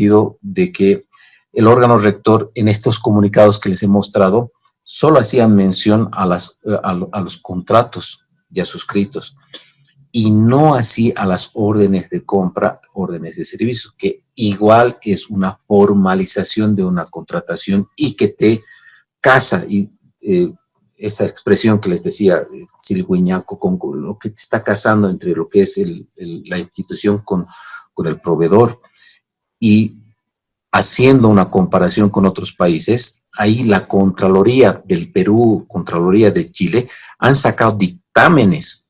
sentido de que el órgano rector en estos comunicados que les he mostrado solo hacían mención a los contratos ya suscritos y no así a las órdenes de compra, órdenes de servicio, que igual es una formalización de una contratación y que te casa, y esta expresión que les decía, cirigüeñaco, con lo que te está casando entre lo que es la institución con el proveedor, y haciendo una comparación con otros países, ahí la Contraloría del Perú, Contraloría de Chile, han sacado dictámenes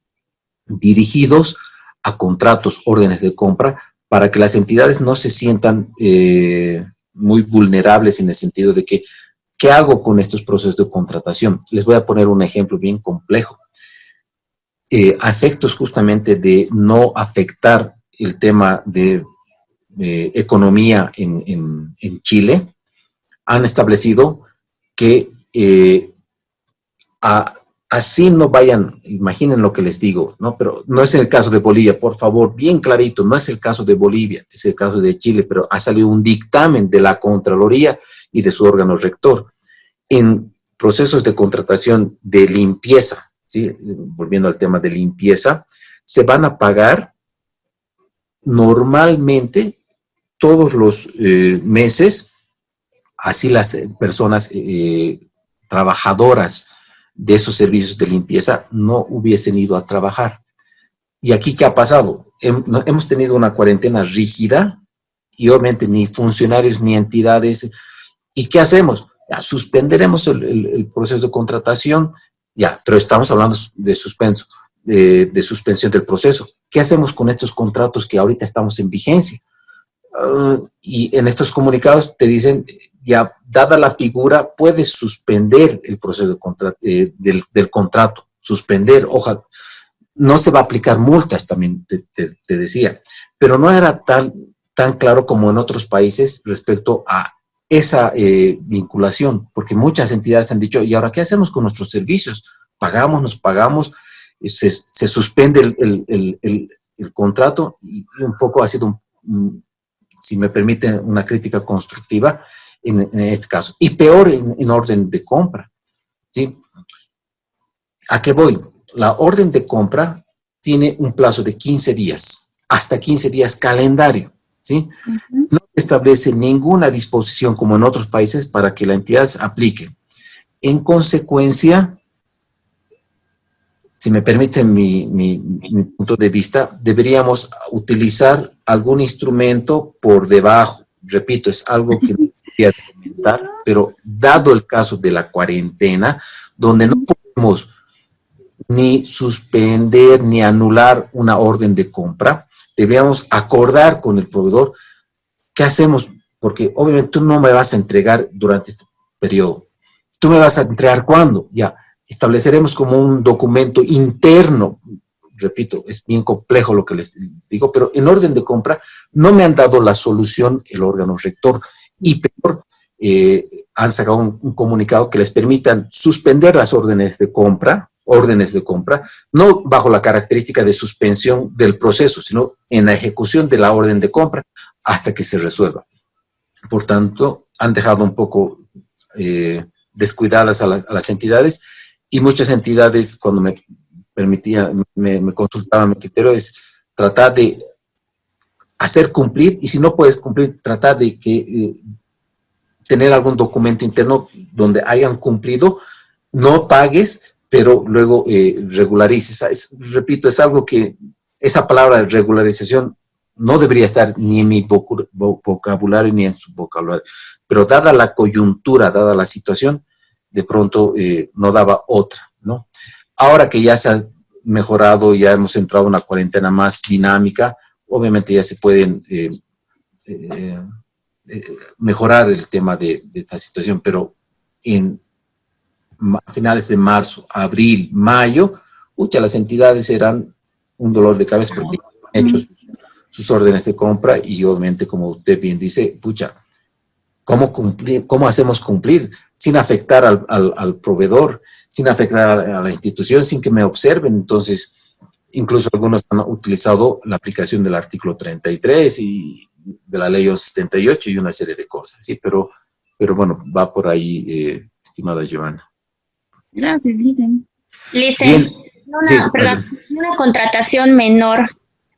dirigidos a contratos, órdenes de compra, para que las entidades no se sientan muy vulnerables en el sentido de que, ¿qué hago con estos procesos de contratación? Les voy a poner un ejemplo bien complejo. A efectos justamente de no afectar el tema de economía en Chile, han establecido que así no vayan, imaginen lo que les digo, ¿no? Pero no es el caso de Bolivia, por favor, bien clarito, no es el caso de Bolivia, es el caso de Chile, pero ha salido un dictamen de la Contraloría y de su órgano rector. En procesos de contratación de limpieza, ¿sí? Volviendo al tema de limpieza, se van a pagar normalmente todos los meses, así las personas trabajadoras de esos servicios de limpieza no hubiesen ido a trabajar. ¿Y aquí qué ha pasado? Hemos tenido una cuarentena rígida y obviamente ni funcionarios ni entidades. ¿Y qué hacemos? Ya, suspenderemos el proceso de contratación, ya, pero estamos hablando de suspenso, de suspensión del proceso. ¿Qué hacemos con estos contratos que ahorita estamos en vigencia? Y en estos comunicados te dicen, ya, dada la figura, puedes suspender el proceso del contrato, suspender, ojalá, no se va a aplicar multas, también te decía, pero no era tan claro como en otros países respecto a esa vinculación, porque muchas entidades han dicho, ¿y ahora qué hacemos con nuestros servicios? Nos pagamos, se suspende el contrato, y un poco ha sido, si me permite, una crítica constructiva en este caso. Y peor en orden de compra, ¿sí? ¿A qué voy? La orden de compra tiene un plazo de 15 días, hasta 15 días calendario, ¿sí? No establece ninguna disposición, como en otros países, para que la entidad aplique. En consecuencia, si me permiten mi punto de vista, deberíamos utilizar algún instrumento por debajo. Repito, es algo que no quería comentar, pero dado el caso de la cuarentena, donde no podemos ni suspender ni anular una orden de compra, deberíamos acordar con el proveedor qué hacemos, porque obviamente tú no me vas a entregar durante este periodo. ¿Tú me vas a entregar cuándo? Ya, estableceremos como un documento interno. Repito, es bien complejo lo que les digo, pero en orden de compra no me han dado la solución el órgano rector, y peor, han sacado un comunicado que les permitan suspender las órdenes de compra, no bajo la característica de suspensión del proceso, sino en la ejecución de la orden de compra hasta que se resuelva. Por tanto, han dejado un poco descuidadas a las entidades, y muchas entidades, cuando me consultaban mi criterio, es tratar de hacer cumplir, y si no puedes cumplir, tratar de tener algún documento interno donde hayan cumplido, no pagues, pero luego regularices. Repito, es algo que, esa palabra de regularización no debería estar ni en mi vocabulario ni en su vocabulario, pero dada la coyuntura, dada la situación, de pronto no daba otra, ¿no? Ahora que ya se ha mejorado, ya hemos entrado en una cuarentena más dinámica, obviamente ya se pueden mejorar el tema de esta situación, pero a finales de marzo, abril, mayo, las entidades eran un dolor de cabeza porque han hecho sus órdenes de compra, y obviamente, como usted bien dice, ¿cómo hacemos cumplir sin afectar al proveedor, sin afectar a la institución, sin que me observen? Entonces, incluso algunos han utilizado la aplicación del artículo 33 y de la ley 78 y una serie de cosas, ¿sí? Pero bueno, va por ahí, estimada Giovanna. Gracias, Lisen. Bien, sí, Perdón, una contratación menor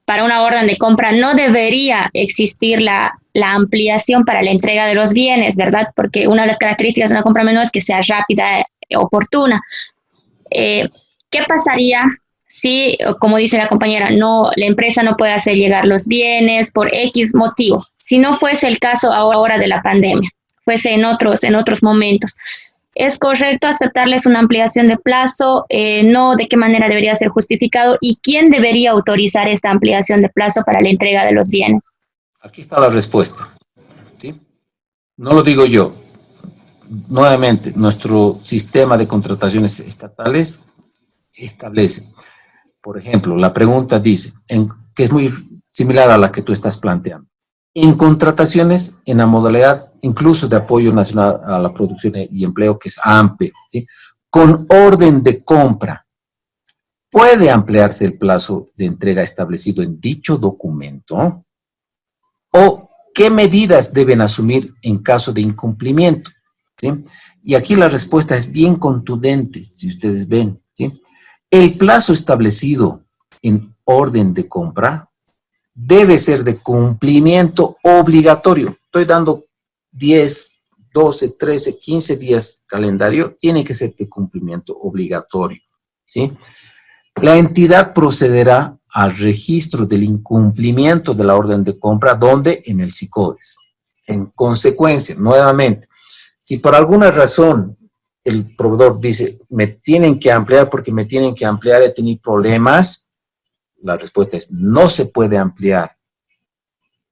para una orden de compra no debería existir la ampliación para la entrega de los bienes, ¿verdad? Porque una de las características de una compra menor es que sea rápida y oportuna. ¿Qué pasaría si, como dice la compañera, la empresa no puede hacer llegar los bienes por X motivo? Si no fuese el caso ahora de la pandemia, fuese en otros momentos. ¿Es correcto aceptarles una ampliación de plazo? No, ¿de qué manera debería ser justificado? ¿Y quién debería autorizar esta ampliación de plazo para la entrega de los bienes? Aquí está la respuesta, ¿sí? No lo digo yo. Nuevamente, nuestro sistema de contrataciones estatales establece, por ejemplo, la pregunta dice, que es muy similar a la que tú estás planteando. En contrataciones, en la modalidad incluso de apoyo nacional a la producción y empleo, que es AMPE, ¿sí? Con orden de compra, puede ampliarse el plazo de entrega establecido en dicho documento, o qué medidas deben asumir en caso de incumplimiento, ¿sí? Y aquí la respuesta es bien contundente, si ustedes ven, ¿sí? El plazo establecido en orden de compra debe ser de cumplimiento obligatorio. Estoy dando 10, 12, 13, 15 días calendario, tiene que ser de cumplimiento obligatorio, ¿sí? La entidad procederá al registro del incumplimiento de la orden de compra, donde en el SICODES. En consecuencia, nuevamente, si por alguna razón el proveedor dice, me tienen que ampliar porque me tienen que ampliar, he tenido problemas, la respuesta es, no se puede ampliar,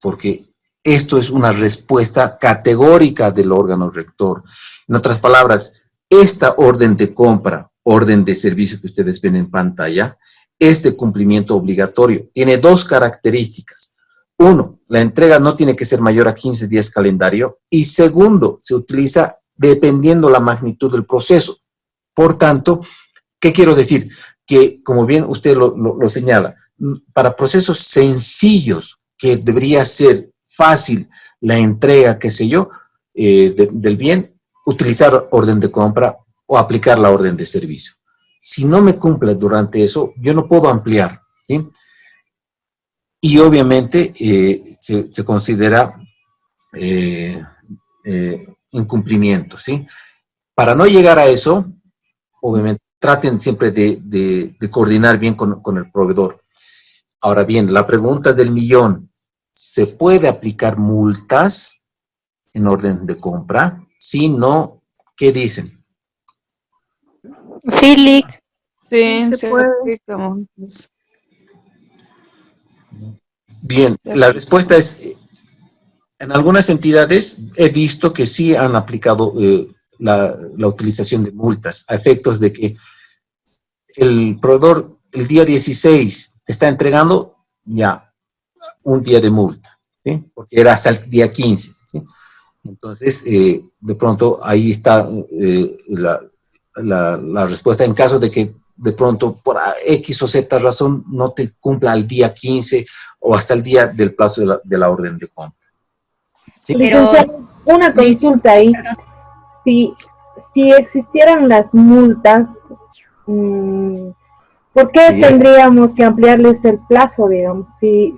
porque esto es una respuesta categórica del órgano rector. En otras palabras, esta orden de compra, orden de servicio que ustedes ven en pantalla, es de cumplimiento obligatorio. Tiene dos características. Uno, la entrega no tiene que ser mayor a 15 días calendario. Y segundo, se utiliza dependiendo la magnitud del proceso. Por tanto, ¿qué quiero decir? Que, como bien usted lo señala, para procesos sencillos, que debería ser fácil la entrega, qué sé yo, del bien, utilizar orden de compra o aplicar la orden de servicio. Si no me cumple durante eso, yo no puedo ampliar, ¿sí? Y obviamente se considera incumplimiento, ¿sí? Para no llegar a eso, obviamente, traten siempre de coordinar bien con el proveedor. Ahora bien, la pregunta del millón, ¿se puede aplicar multas en orden de compra? Si no, ¿qué dicen? Sí, Lick. Sí, Se puede. aplica. Bien, la respuesta es, en algunas entidades he visto que sí han aplicado la utilización de multas a efectos de que el proveedor el día 16 te está entregando ya un día de multa, ¿sí? Porque era hasta el día 15, ¿sí? Entonces, de pronto ahí está la respuesta en caso de que de pronto por X o Z razón no te cumpla el día 15 o hasta el día del plazo de la orden de compra. ¿Sí? Licenciado, una consulta ahí. Si existieran las multas, ¿por qué tendríamos que ampliarles el plazo, digamos? Si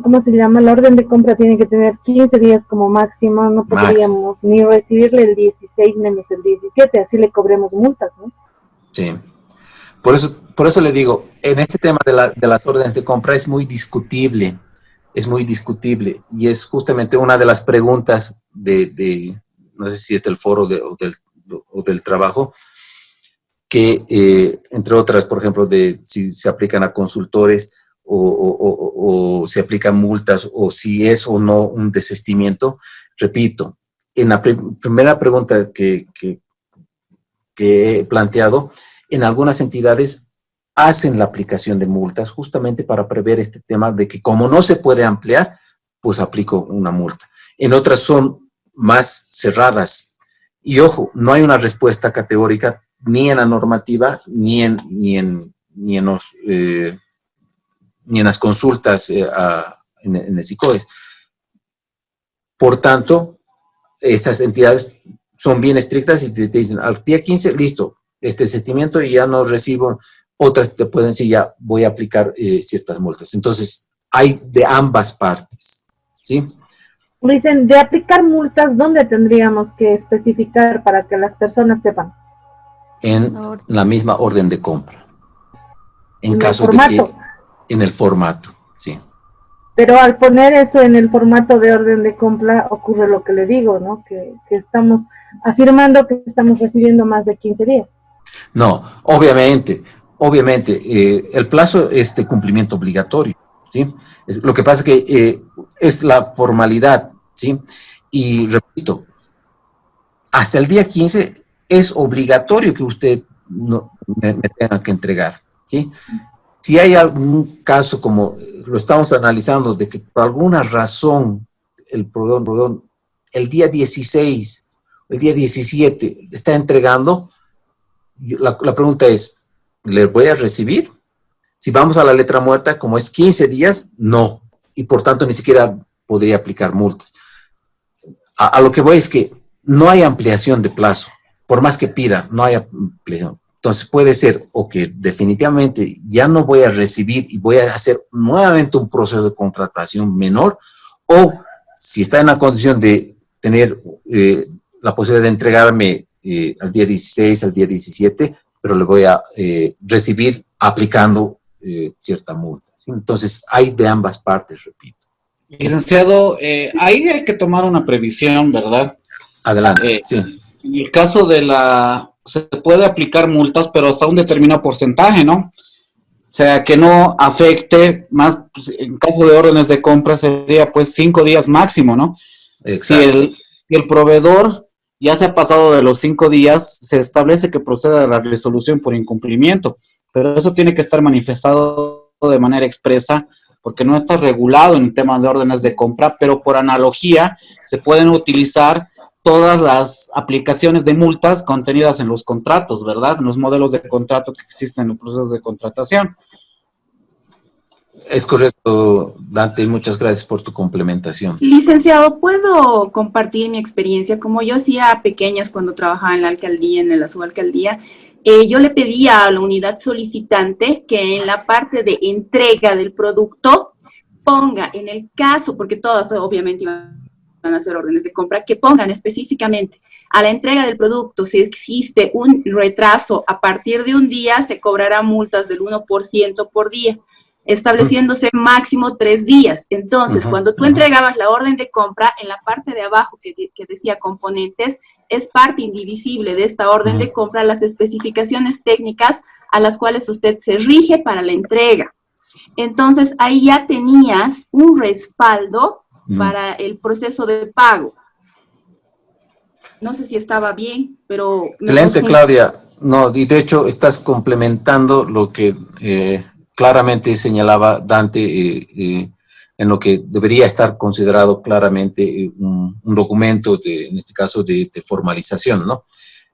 ¿cómo se llama? La orden de compra tiene que tener 15 días como máximo, no podríamos ni recibirle el 16 menos el 17, así le cobremos multas, ¿no? Sí. Por eso le digo, en este tema de las órdenes de compra es muy discutible, y es justamente una de las preguntas no sé si es del foro o del trabajo, que entre otras, por ejemplo, de si se aplican a consultores o se aplican multas o si es o no un desistimiento. Repito, en la primera pregunta que he planteado, en algunas entidades hacen la aplicación de multas justamente para prever este tema de que como no se puede ampliar, pues aplico una multa. En otras son más cerradas. Y ojo, no hay una respuesta categórica ni en la normativa ni en las consultas en el SICOES. Por tanto, estas entidades son bien estrictas y te dicen, al día 15, listo, este desistimiento y ya no recibo. Otras te pueden decir, ya voy a aplicar ciertas multas. Entonces, hay de ambas partes, ¿sí? Dicen, de aplicar multas, ¿dónde tendríamos que especificar para que las personas sepan? En la misma orden de compra. En caso el formato. de que, en el formato, sí. Pero al poner eso en el formato de orden de compra, ocurre lo que le digo, ¿no? Que estamos afirmando que estamos recibiendo más de 15 días. No, obviamente, el plazo es de cumplimiento obligatorio, ¿sí? Lo que pasa es que es la formalidad, ¿sí? Y repito, hasta el día 15 es obligatorio que usted me tenga que entregar, ¿sí? Si hay algún caso como lo estamos analizando, de que por alguna razón el proveedor el día 16, el día 17 está entregando, la pregunta es, ¿le voy a recibir? Si vamos a la letra muerta, como es 15 días, no. Y por tanto ni siquiera podría aplicar multas. A lo que voy es que no hay ampliación de plazo. Por más que pida, no hay ampliación. Entonces puede ser o que definitivamente ya no voy a recibir y voy a hacer nuevamente un proceso de contratación menor, o si está en la condición de tener la posibilidad de entregarme al día 16, al día 17, pero le voy a recibir aplicando cierta multa, ¿sí? Entonces hay de ambas partes, repito. Licenciado, ahí hay que tomar una previsión, ¿verdad? Adelante, sí. En el caso de se puede aplicar multas, pero hasta un determinado porcentaje, ¿no? O sea, que no afecte más, pues, en caso de órdenes de compra sería pues 5 días máximo, ¿no? Exacto. Si el proveedor ya se ha pasado de los 5 días, se establece que proceda a la resolución por incumplimiento, pero eso tiene que estar manifestado de manera expresa, porque no está regulado en el tema de órdenes de compra, pero por analogía se pueden utilizar todas las aplicaciones de multas contenidas en los contratos, ¿verdad? En los modelos de contrato que existen en los procesos de contratación. Es correcto, Dante, y muchas gracias por tu complementación. Licenciado, ¿puedo compartir mi experiencia? Como yo hacía pequeñas cuando trabajaba en la alcaldía, en la subalcaldía, yo le pedía a la unidad solicitante que en la parte de entrega del producto ponga, en el caso, porque todas obviamente iban a hacer órdenes de compra, que pongan específicamente a la entrega del producto, si existe un retraso a partir de un día, se cobrará multas del 1% por día, estableciéndose máximo 3 días. Entonces, cuando tú entregabas la orden de compra, en la parte de abajo que decía componentes, es parte indivisible de esta orden de compra las especificaciones técnicas a las cuales usted se rige para la entrega. Entonces, ahí ya tenías un respaldo para el proceso de pago. No sé si estaba bien, pero... Excelente, Claudia. No, y de hecho estás complementando lo que claramente señalaba Dante, en lo que debería estar considerado claramente un documento, en este caso, de formalización, ¿no?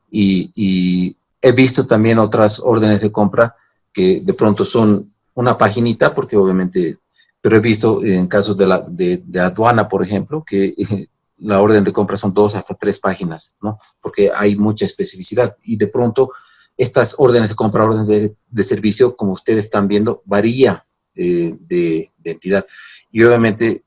Y he visto también otras órdenes de compra que de pronto son una paginita, porque obviamente, pero he visto en casos de aduana, por ejemplo, que la orden de compra son 2 hasta 3 páginas, ¿no? Porque hay mucha especificidad y de pronto estas órdenes de compra, órdenes de servicio, como ustedes están viendo, varía de entidad. Y obviamente,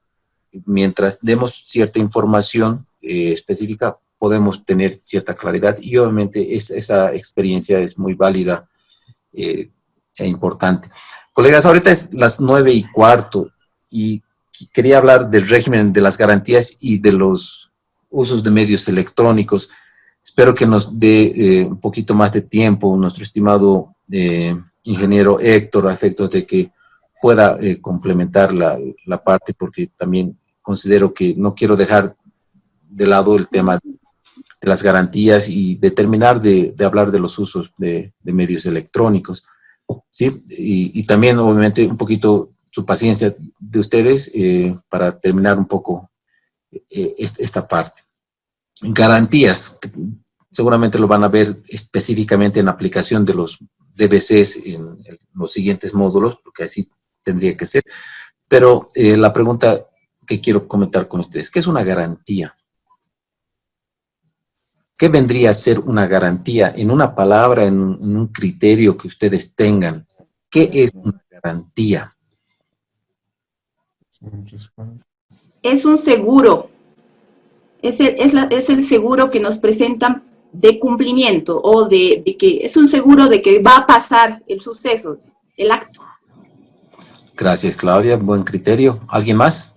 mientras demos cierta información específica, podemos tener cierta claridad y obviamente esa experiencia es muy válida e importante. Colegas, ahorita es las 9:15 y quería hablar del régimen de las garantías y de los usos de medios electrónicos. Espero que nos dé un poquito más de tiempo nuestro estimado ingeniero Héctor, a efectos de que pueda complementar la parte, porque también considero que no quiero dejar de lado el tema de las garantías y de terminar de hablar de los usos de medios electrónicos, ¿sí? Y también, obviamente, un poquito su paciencia de ustedes para terminar un poco esta parte. Garantías, seguramente lo van a ver específicamente en la aplicación de los DBCs en los siguientes módulos, porque así tendría que ser, Pero la pregunta que quiero comentar con ustedes, ¿qué es una garantía? ¿Qué vendría a ser una garantía? En una palabra, en un criterio que ustedes tengan, ¿qué es una garantía? Es un seguro. Es el seguro que nos presentan de cumplimiento o de que es un seguro de que va a pasar el suceso, el acto. Gracias, Claudia. Buen criterio. ¿Alguien más?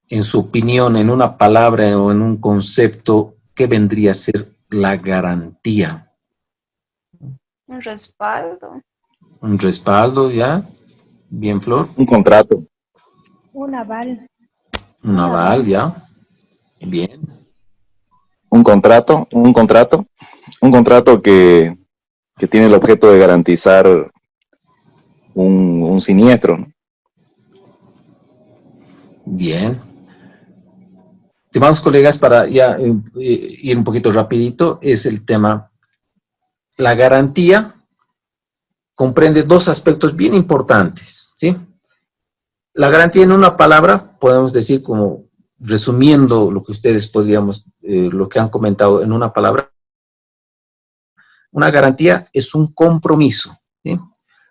En su opinión, en una palabra o en un concepto, ¿qué vendría a ser la garantía? Un respaldo. Un respaldo, ¿ya? Bien, Flor. Un contrato. Un aval. Un aval, ¿ya? Bien. Un contrato que tiene el objeto de garantizar un siniestro, ¿no? Bien. Estimados colegas, para ya ir un poquito rapidito, es el tema. La garantía comprende dos aspectos bien importantes, ¿sí? La garantía en una palabra, podemos decir como resumiendo lo que ustedes podríamos, lo que han comentado en una palabra, una garantía es un compromiso, ¿sí?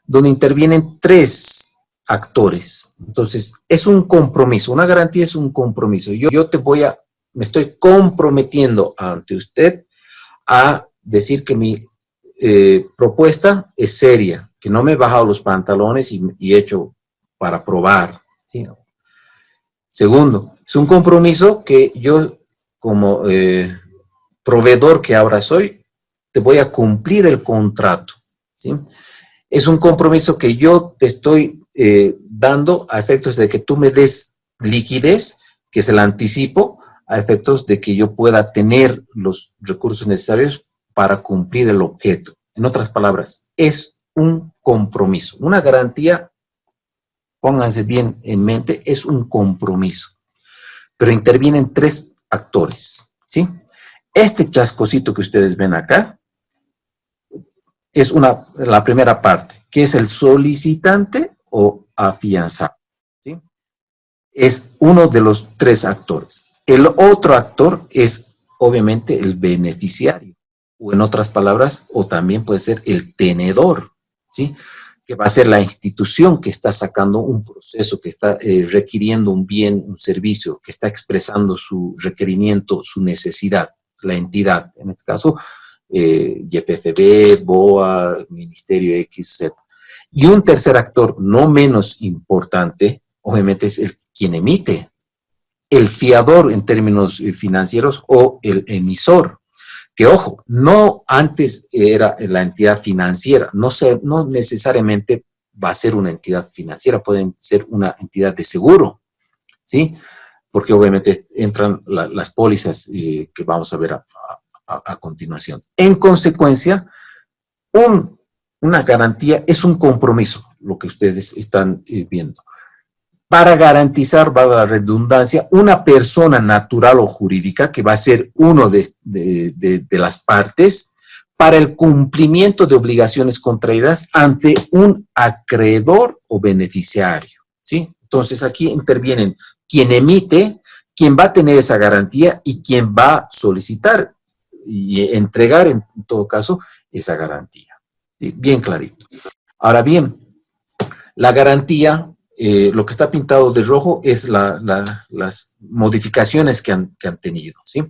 Donde intervienen tres actores. Entonces, es un compromiso, una garantía es un compromiso. Yo me estoy comprometiendo ante usted a decir que mi propuesta es seria, que no me he bajado los pantalones y he hecho para probar, ¿sí? Segundo, es un compromiso que yo como proveedor que ahora soy, te voy a cumplir el contrato, ¿sí? Es un compromiso que yo te estoy dando a efectos de que tú me des liquidez, que es el anticipo, a efectos de que yo pueda tener los recursos necesarios para cumplir el objeto. En otras palabras, es un compromiso. Una garantía, pónganse bien en mente, es un compromiso. Pero intervienen tres actores, ¿sí? Este chascosito que ustedes ven acá es la primera parte, que es el solicitante o afianzado, ¿sí? Es uno de los tres actores. El otro actor es, obviamente, el beneficiario, o en otras palabras, o también puede ser el tenedor, ¿sí? Que va a ser la institución que está sacando un proceso, que está requiriendo un bien, un servicio, que está expresando su requerimiento, su necesidad, la entidad, en este caso, YPFB, BOA, Ministerio X, Z. Y un tercer actor, no menos importante, obviamente es quien emite, el fiador en términos financieros o el emisor. Que ojo, no antes era la entidad financiera, no necesariamente va a ser una entidad financiera, pueden ser una entidad de seguro, ¿sí? Porque obviamente entran las pólizas que vamos a ver a continuación. En consecuencia, una garantía es un compromiso, lo que ustedes están viendo. Para garantizar, valga la redundancia, una persona natural o jurídica, que va a ser uno de las partes, para el cumplimiento de obligaciones contraídas ante un acreedor o beneficiario, ¿sí? Entonces, aquí intervienen quien emite, quien va a tener esa garantía y quien va a solicitar y entregar, en todo caso, esa garantía, ¿sí? Bien clarito. Ahora bien, la garantía... lo que está pintado de rojo es las modificaciones que han tenido, ¿sí?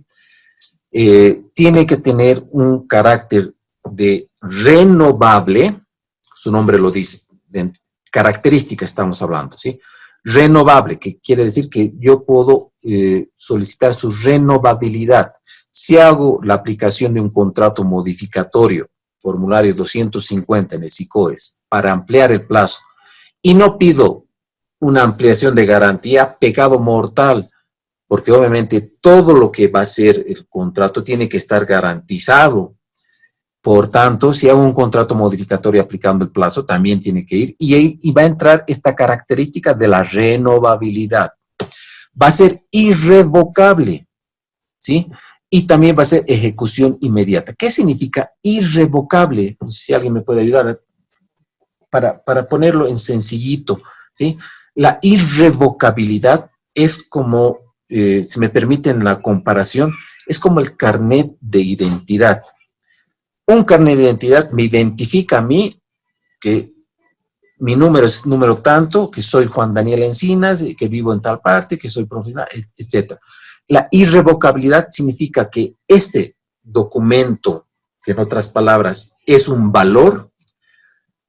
Tiene que tener un carácter de renovable, su nombre lo dice, de característica estamos hablando, ¿sí? Renovable, que quiere decir que yo puedo solicitar su renovabilidad. Si hago la aplicación de un contrato modificatorio, formulario 250 en el SICOES, para ampliar el plazo, y no pido una ampliación de garantía, pecado mortal, porque obviamente todo lo que va a ser el contrato tiene que estar garantizado. Por tanto, si hago un contrato modificatorio aplicando el plazo, también tiene que ir, y va a entrar esta característica de la renovabilidad. Va a ser irrevocable, ¿sí? Y también va a ser ejecución inmediata. ¿Qué significa irrevocable? No sé si alguien me puede ayudar para ponerlo en sencillito. ¿sí? La irrevocabilidad es como, si me permiten la comparación, es como el carnet de identidad. Un carnet de identidad me identifica a mí, que mi número es número tanto, que soy Juan Daniel Encinas, que vivo en tal parte, que soy profesional, etc. La irrevocabilidad significa que este documento, que en otras palabras es un valor,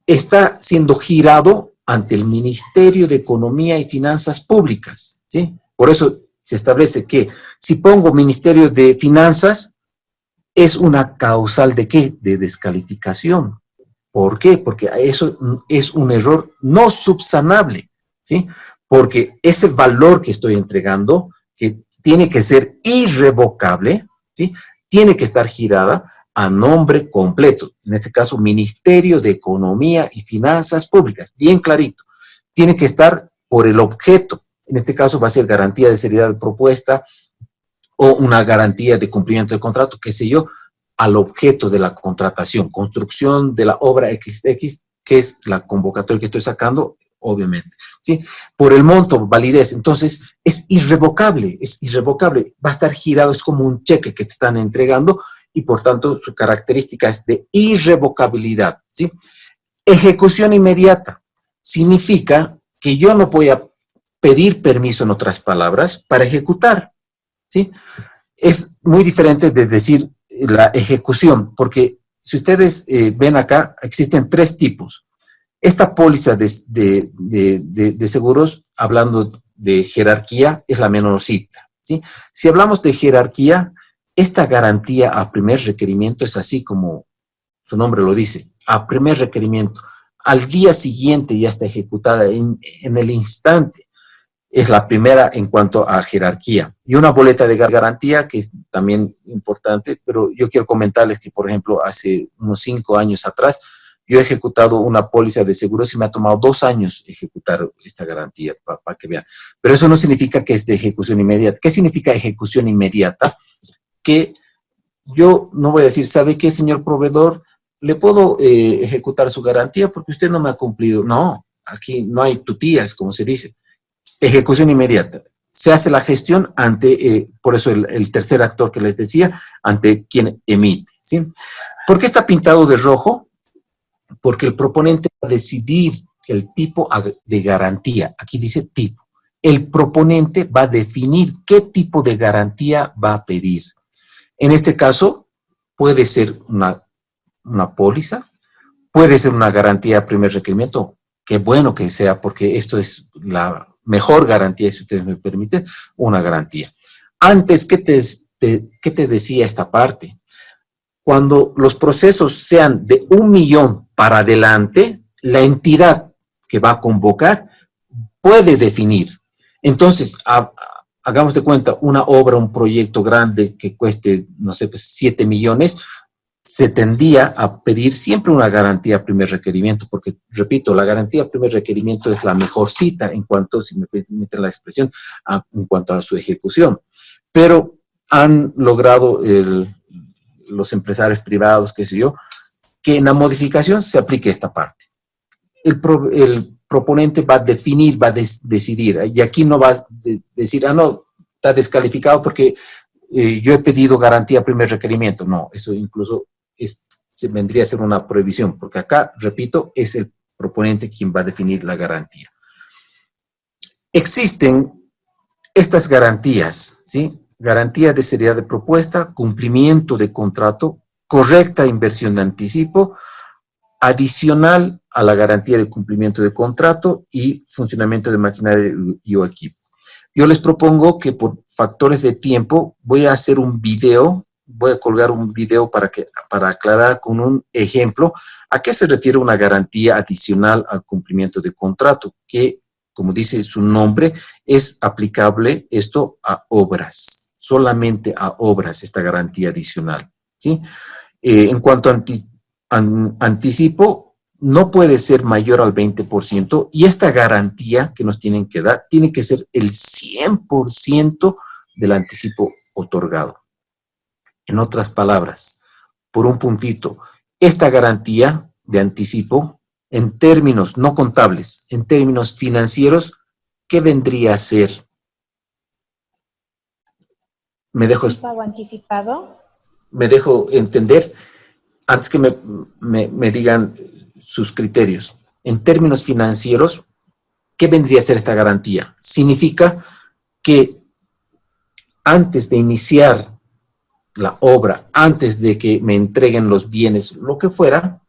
está siendo girado ante el Ministerio de Economía y Finanzas Públicas, ¿sí? Por eso se establece que si pongo Ministerio de Finanzas, es una causal ¿de qué? De descalificación. ¿Por qué? Porque eso es un error no subsanable, ¿sí? Porque ese valor que estoy entregando, que tiene que ser irrevocable, ¿sí? Tiene que estar girada a nombre completo, en este caso Ministerio de Economía y Finanzas Públicas, bien clarito. Tiene que estar por el objeto, en este caso va a ser garantía de seriedad de propuesta o una garantía de cumplimiento de contrato, qué sé yo, al objeto de la contratación, construcción de la obra XX, que es la convocatoria que estoy sacando, obviamente, ¿sí? Por el monto, validez, entonces es irrevocable, va a estar girado, es como un cheque que te están entregando y por tanto su característica es de irrevocabilidad, ¿sí? Ejecución inmediata significa que yo no voy a pedir permiso, en otras palabras, para ejecutar, ¿sí? Es muy diferente de decir la ejecución, porque si ustedes ven acá, existen 3 tipos. Esta póliza de seguros, hablando de jerarquía, es la menorcita, ¿sí? Si hablamos de jerarquía, esta garantía a primer requerimiento es así como su nombre lo dice, a primer requerimiento. Al día siguiente ya está ejecutada en el instante. Es la primera en cuanto a jerarquía. Y una boleta de garantía, que es también importante, pero yo quiero comentarles que, por ejemplo, hace unos 5 años atrás, yo he ejecutado una póliza de seguros y me ha tomado 2 años ejecutar esta garantía, para que vean. Pero eso no significa que es de ejecución inmediata. ¿Qué significa ejecución inmediata? Que yo no voy a decir, ¿sabe qué, señor proveedor? ¿Le puedo ejecutar su garantía porque usted no me ha cumplido? No, aquí no hay tutías, como se dice. Ejecución inmediata. Se hace la gestión ante, por eso el tercer actor que les decía, ante quien emite, ¿sí? ¿Por qué está pintado de rojo? Porque el proponente va a decidir el tipo de garantía. Aquí dice tipo. El proponente va a definir qué tipo de garantía va a pedir. En este caso, puede ser una póliza, puede ser una garantía a primer requerimiento. Qué bueno que sea, porque esto es la mejor garantía, si ustedes me permiten, una garantía. Antes, ¿qué te decía esta parte? Cuando los procesos sean de 1 millón para adelante, la entidad que va a convocar puede definir. Entonces, hagamos de cuenta, una obra, un proyecto grande que cueste, no sé, pues 7 millones, se tendía a pedir siempre una garantía a primer requerimiento, porque, repito, la garantía a primer requerimiento es la mejor cita en cuanto, si me permiten la expresión, en cuanto a su ejecución. Pero han logrado los empresarios privados, qué sé yo, que en la modificación se aplique esta parte. El proponente va a definir, va a decidir, y aquí no va a decir, no, está descalificado porque yo he pedido garantía a primer requerimiento. No, eso incluso se vendría a ser una prohibición, porque acá, repito, es el proponente quien va a definir la garantía. Existen estas garantías, ¿sí? Garantía de seriedad de propuesta, cumplimiento de contrato, correcta inversión de anticipo, adicional a la garantía de cumplimiento de contrato y funcionamiento de maquinaria y o equipo. Yo les propongo que por factores de tiempo voy a hacer un video, voy a colgar un video para aclarar con un ejemplo a qué se refiere una garantía adicional al cumplimiento de contrato, que, como dice su nombre, es aplicable esto a obras, solamente a obras, esta garantía adicional, ¿sí? En cuanto a anticipo, no puede ser mayor al 20% y esta garantía que nos tienen que dar tiene que ser el 100% del anticipo otorgado. En otras palabras, por un puntito, esta garantía de anticipo en términos no contables, en términos financieros, ¿qué vendría a ser? Me dejo pago anticipado. Me dejo entender, antes que me digan sus criterios. En términos financieros, ¿qué vendría a ser esta garantía? Significa que antes de iniciar la obra, antes de que me entreguen los bienes, lo que fuera,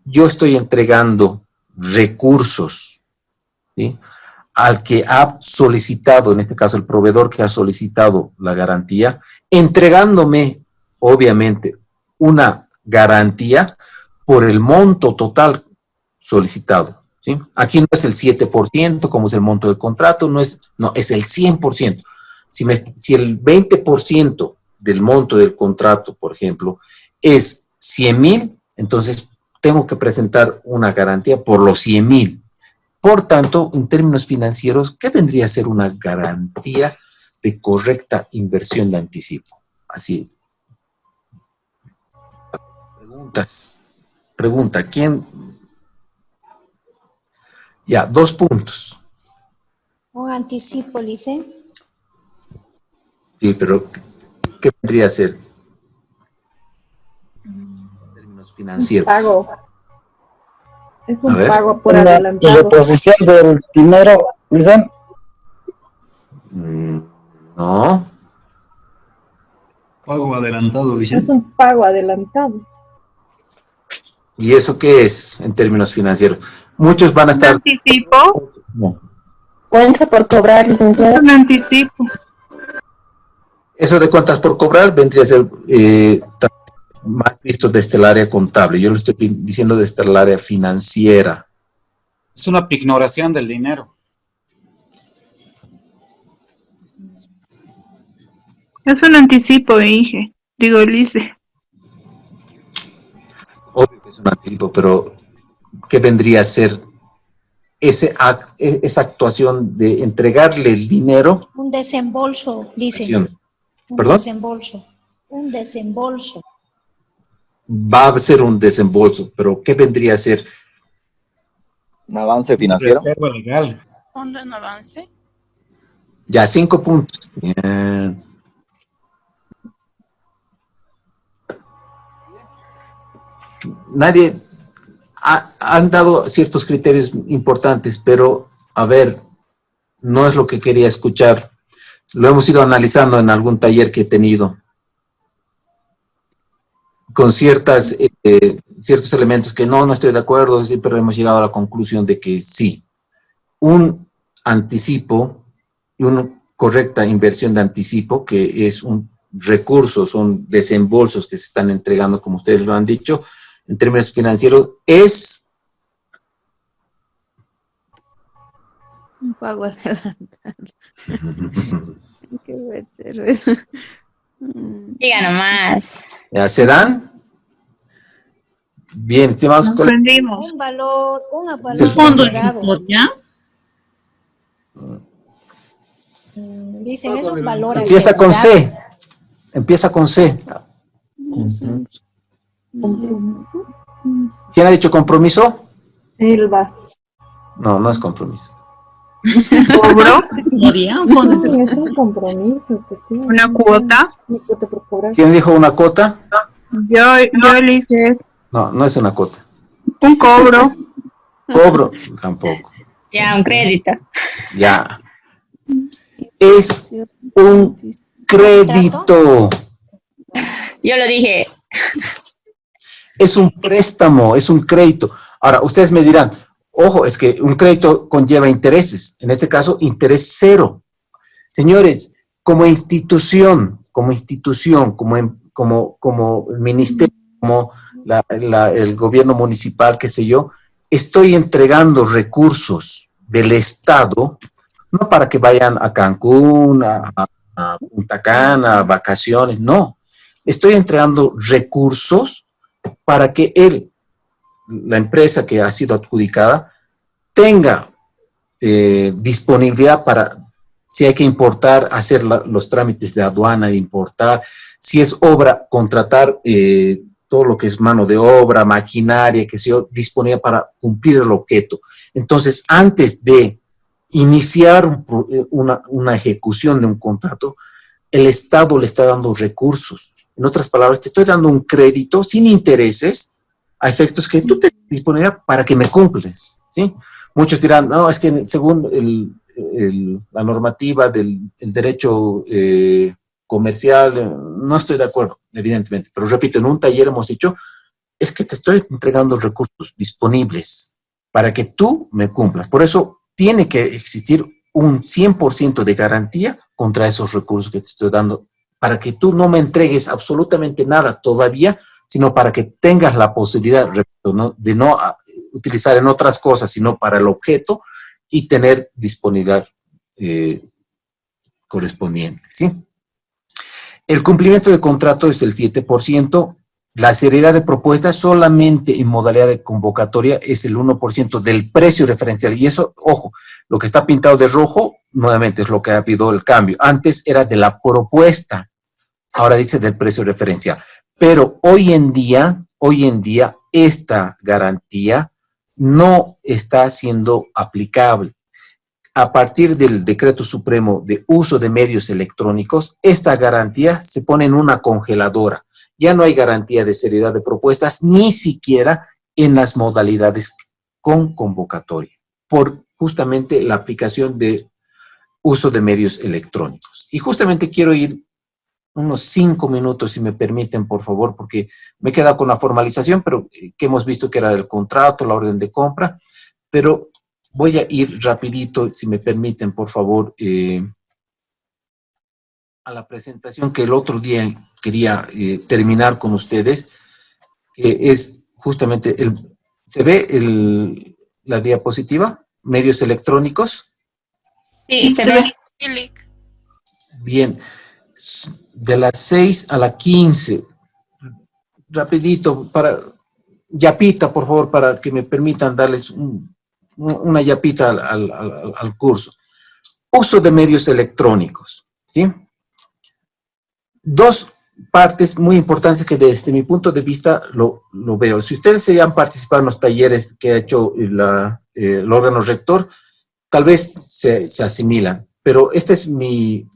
yo estoy entregando recursos, ¿sí?, al que ha solicitado, en este caso el proveedor que ha solicitado la garantía, entregándome, obviamente, una garantía por el monto total solicitado, ¿sí? Aquí no es el 7%, como es el monto del contrato, no, es el 100%. Si el 20% del monto del contrato, por ejemplo, es 100,000, entonces tengo que presentar una garantía por los 100,000. Por tanto, en términos financieros, ¿qué vendría a ser una garantía de correcta inversión de anticipo? Así. Pregunta, ¿quién? Ya, 2 puntos. Un anticipo, dice. Sí, pero ¿qué vendría a ser? En términos financieros. Pago. Es un A ver. pago por La adelantado. reposición del dinero, dicen. No. Pago adelantado, Es Vicente. un pago adelantado. ¿Y eso qué es en términos financieros? Muchos van a estar... ¿Anticipo? No. Cuenta por cobrar, licenciado. Un anticipo. Eso de cuentas por cobrar vendría a ser más visto desde el área contable. Yo lo estoy diciendo desde el área financiera. Es una pignoración del dinero. Es un anticipo, Inge. Digo, Lice. Obvio que es un anticipo, pero ¿qué vendría a ser esa actuación de entregarle el dinero? Un desembolso, dice. Un ¿Perdón? desembolso. Un desembolso. Va a ser un desembolso, pero ¿qué vendría a ser? ¿Un avance financiero? Reserva legal. ¿Un avance? Ya, 5 puntos. Bien. Nadie han dado ciertos criterios importantes, pero a ver, no es lo que quería escuchar. Lo hemos ido analizando en algún taller que he tenido, con ciertos elementos que no estoy de acuerdo, pero hemos llegado a la conclusión de que sí, un anticipo y una correcta inversión de anticipo, que es un recurso, son desembolsos que se están entregando, como ustedes lo han dicho, en términos financieros, es... Un pago adelantado. ¿Qué va a ser eso? Diga nomás. ¿Ya se dan? Bien, estimados Nos colegas. rendimos. Un valor Sí. agregado. ¿Ya? Dicen, es un valor Empieza con agregado. C. Empieza con C. ¿Quién ha dicho compromiso? Silva. No, no es compromiso. ¿Cobro? Sí, es un compromiso. efectivamente. ¿Una cuota? Una cuota por cobrar. ¿Quién dijo una cuota? Yo Lice. No, no es una cuota. Un cobro. Cobro, tampoco. Ya, un crédito. Ya. Es un crédito. Yo lo dije. Es un préstamo, es un crédito. Ahora, ustedes me dirán, ojo, es que un crédito conlleva intereses. En este caso, interés cero. Señores, como institución, como el ministerio, como el gobierno municipal, qué sé yo, estoy entregando recursos del Estado, no para que vayan a Cancún, a Punta Cana, a vacaciones, no. Estoy entregando recursos para que la empresa que ha sido adjudicada, tenga disponibilidad para, si hay que importar, hacer los trámites de aduana, de importar, si es obra, contratar todo lo que es mano de obra, maquinaria, que se disponía para cumplir el objeto. Entonces, antes de iniciar una ejecución de un contrato, el Estado le está dando recursos. En otras palabras, te estoy dando un crédito sin intereses a efectos que tú te disponías para que me cumples, ¿sí? Muchos dirán, no, es que según la normativa del derecho comercial, no estoy de acuerdo, evidentemente. Pero repito, en un taller hemos dicho, es que te estoy entregando recursos disponibles para que tú me cumplas. Por eso tiene que existir un 100% de garantía contra esos recursos que te estoy dando, para que tú no me entregues absolutamente nada todavía, sino para que tengas la posibilidad, repito, ¿no?, de no utilizar en otras cosas, sino para el objeto y tener disponibilidad correspondiente, ¿sí? El cumplimiento de contrato es el 7%, la seriedad de propuestas solamente en modalidad de convocatoria es el 1% del precio referencial. Y eso, ojo, lo que está pintado de rojo, nuevamente es lo que ha habido el cambio. Antes era de la propuesta, ahora dice del precio referencial. Pero hoy en día, esta garantía no está siendo aplicable. A partir del Decreto Supremo de Uso de Medios Electrónicos, esta garantía se pone en una congeladora. Ya no hay garantía de seriedad de propuestas, ni siquiera en las modalidades con convocatoria, por justamente la aplicación de uso de medios electrónicos. Y justamente quiero ir unos 5 minutos, si me permiten, por favor, porque me he quedado con la formalización, pero que hemos visto que era el contrato, la orden de compra, pero voy a ir rapidito, si me permiten, por favor, a la presentación que el otro día quería terminar con ustedes, que es justamente, ¿se ve la diapositiva? Medios electrónicos. Sí, se ve. Bien, de las 6 a las 15, rapidito, yapita, por favor, para que me permitan darles una yapita al curso. Uso de medios electrónicos, ¿sí? Dos partes muy importantes que desde mi punto de vista lo veo. Si ustedes se han participado en los talleres que ha hecho el órgano rector, tal vez se asimilan, pero este es mi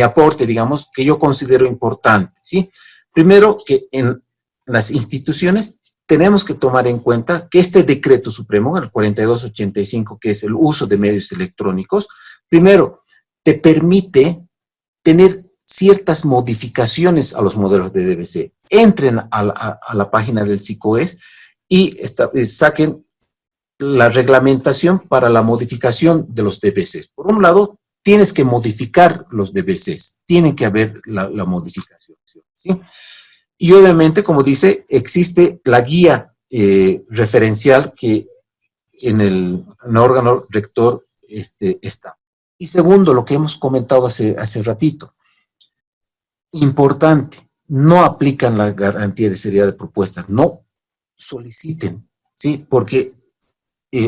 aporte, digamos, que yo considero importante, ¿sí? Primero, que en las instituciones tenemos que tomar en cuenta que este decreto supremo, el 4285, que es el uso de medios electrónicos, primero, te permite tener ciertas modificaciones a los modelos de DBC. Entren a la página del SICOES y saquen la reglamentación para la modificación de los DBCs. Por un lado, tienes que modificar los DBCs, tiene que haber la modificación, ¿sí? Y obviamente, como dice, existe la guía referencial que en el órgano rector está. Y segundo, lo que hemos comentado hace ratito, importante, no aplican la garantía de seriedad de propuestas, no soliciten, ¿sí? Porque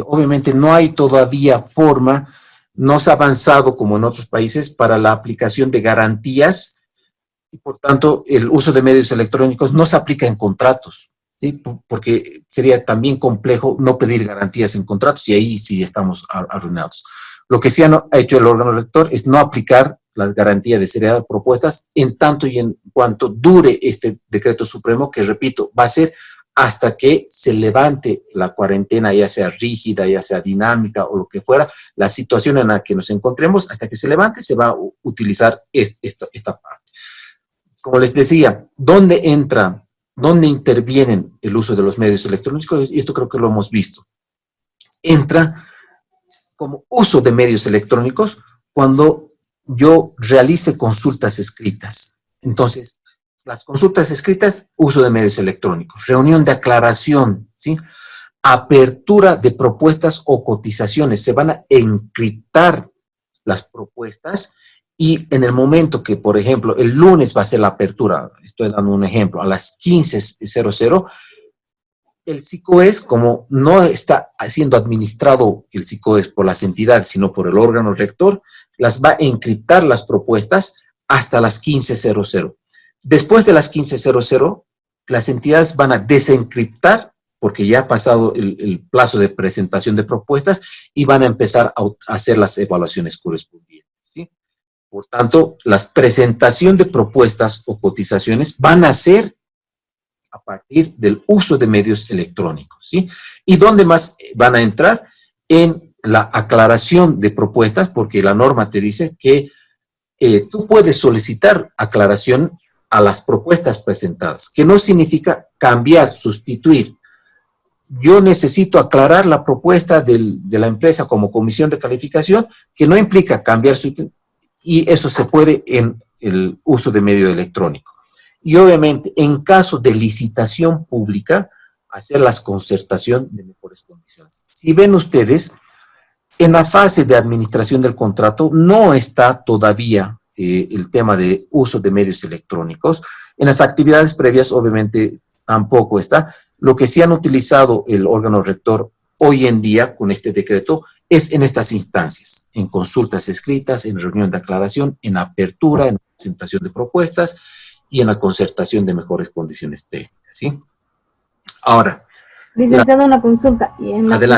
obviamente no hay todavía forma, no se ha avanzado como en otros países para la aplicación de garantías y por tanto el uso de medios electrónicos no se aplica en contratos, ¿sí? Porque sería también complejo no pedir garantías en contratos y ahí sí estamos arruinados. Lo que sí ha hecho el órgano rector es no aplicar las garantías de seriedad de propuestas en tanto y en cuanto dure este decreto supremo, que repito, va a ser hasta que se levante la cuarentena, ya sea rígida, ya sea dinámica o lo que fuera, la situación en la que nos encontremos, hasta que se levante se va a utilizar esta parte. Como les decía, ¿dónde intervienen el uso de los medios electrónicos? Y esto creo que lo hemos visto. Entra como uso de medios electrónicos cuando yo realice consultas escritas. Entonces, las consultas escritas, uso de medios electrónicos. Reunión de aclaración, ¿sí? Apertura de propuestas o cotizaciones. Se van a encriptar las propuestas y en el momento que, por ejemplo, el lunes va a ser la apertura, estoy dando un ejemplo, a las 15:00, el SICOES, como no está siendo administrado el SICOES por las entidades, sino por el órgano rector, las va a encriptar las propuestas hasta las 15:00. Después de las 15:00, las entidades van a desencriptar, porque ya ha pasado el plazo de presentación de propuestas, y van a empezar a hacer las evaluaciones correspondientes, ¿sí? Por tanto, la presentación de propuestas o cotizaciones van a ser a partir del uso de medios electrónicos, ¿sí? ¿Y dónde más van a entrar? En la aclaración de propuestas, porque la norma te dice que tú puedes solicitar aclaración a las propuestas presentadas, que no significa cambiar, sustituir. Yo necesito aclarar la propuesta de la empresa como comisión de calificación, que no implica cambiar y eso se puede en el uso de medio electrónico. Y obviamente, en caso de licitación pública, hacer la concertación de mejores condiciones. Si ven ustedes, en la fase de administración del contrato no está todavía el tema de uso de medios electrónicos. En las actividades previas, obviamente, tampoco está. Lo que sí han utilizado el órgano rector hoy en día con este decreto es en estas instancias, en consultas escritas, en reunión de aclaración, en apertura, en presentación de propuestas y en la concertación de mejores condiciones técnicas, ¿sí? Ahora, licenciado, una consulta. Y en la en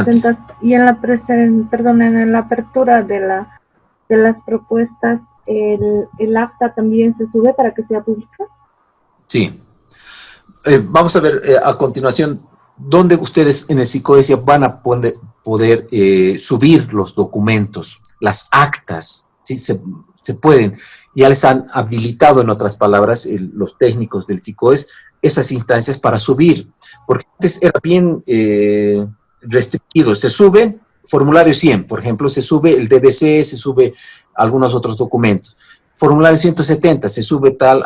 la apertura de las propuestas, el acta también se sube para que sea pública. Sí. Vamos a ver a continuación dónde ustedes en el SICOES van a poder subir los documentos, las actas, ¿sí? Se pueden. Ya les han habilitado, en otras palabras, los técnicos del SICOES, esas instancias para subir, porque antes era bien restringido. Se sube formulario 100, por ejemplo, se sube el DBC, se sube algunos otros documentos. Formulario 170, se sube tal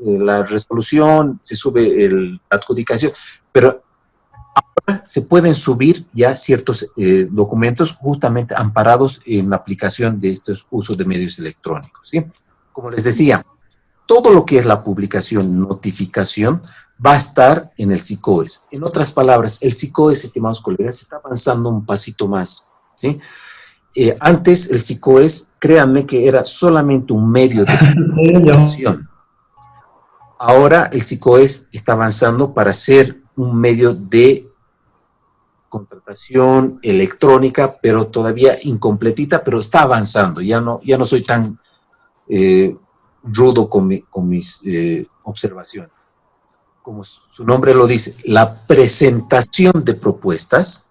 la resolución, se sube la adjudicación, pero ahora se pueden subir ya ciertos documentos justamente amparados en la aplicación de estos usos de medios electrónicos, ¿sí? Como les decía, todo lo que es la publicación, notificación, va a estar en el SICOES. En otras palabras, el SICOES, estimados colegas, está avanzando un pasito más, ¿sí? Antes el SICOES, créanme que era solamente un medio de comunicación. Ahora el SICOES está avanzando para ser un medio de contratación electrónica, pero todavía incompletita, pero está avanzando. Ya no soy tan rudo con mis observaciones. Como su nombre lo dice, la presentación de propuestas,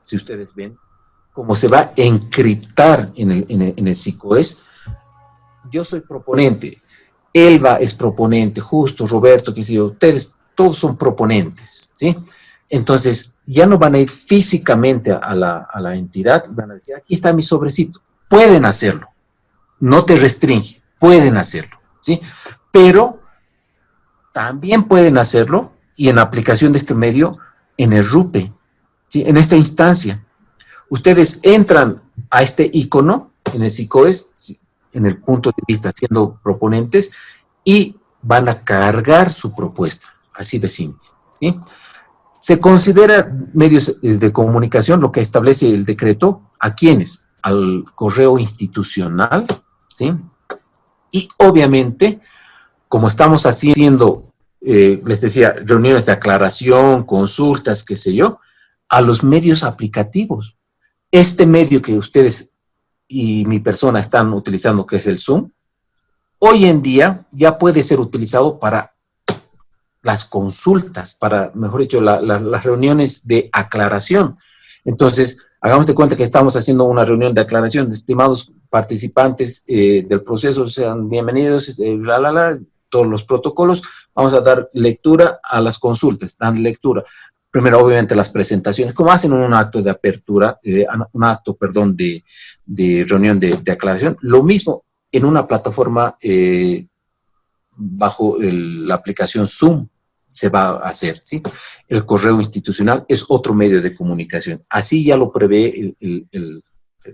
si ustedes ven, como se va a encriptar en el SICOES, yo soy proponente, Elba es proponente, Justo, Roberto, qué sé yo, ustedes todos son proponentes, ¿sí? Entonces, ya no van a ir físicamente a la entidad, van a decir, aquí está mi sobrecito, pueden hacerlo, no te restringe, pueden hacerlo, ¿sí? Pero también pueden hacerlo, y en la aplicación de este medio, en el RUPE, ¿sí? En esta instancia. Ustedes entran a este icono, en el SICOES, ¿sí? En el punto de vista siendo proponentes, y van a cargar su propuesta, así de simple, ¿sí? Se considera medios de comunicación, lo que establece el decreto, ¿a quiénes? Al correo institucional, ¿sí? Y obviamente, como estamos haciendo, les decía, reuniones de aclaración, consultas, qué sé yo, a los medios aplicativos. Este medio que ustedes y mi persona están utilizando, que es el Zoom, hoy en día ya puede ser utilizado para las consultas, para, mejor dicho, las reuniones de aclaración. Entonces, hagamos de cuenta que estamos haciendo una reunión de aclaración. Estimados participantes del proceso, sean bienvenidos, todos los protocolos. Vamos a dar lectura a las consultas, dan lectura. Primero, obviamente, las presentaciones, como hacen un acto de apertura, un acto, perdón, de reunión de aclaración. Lo mismo en una plataforma bajo la aplicación Zoom se va a hacer, ¿sí? El correo institucional es otro medio de comunicación. Así ya lo prevé el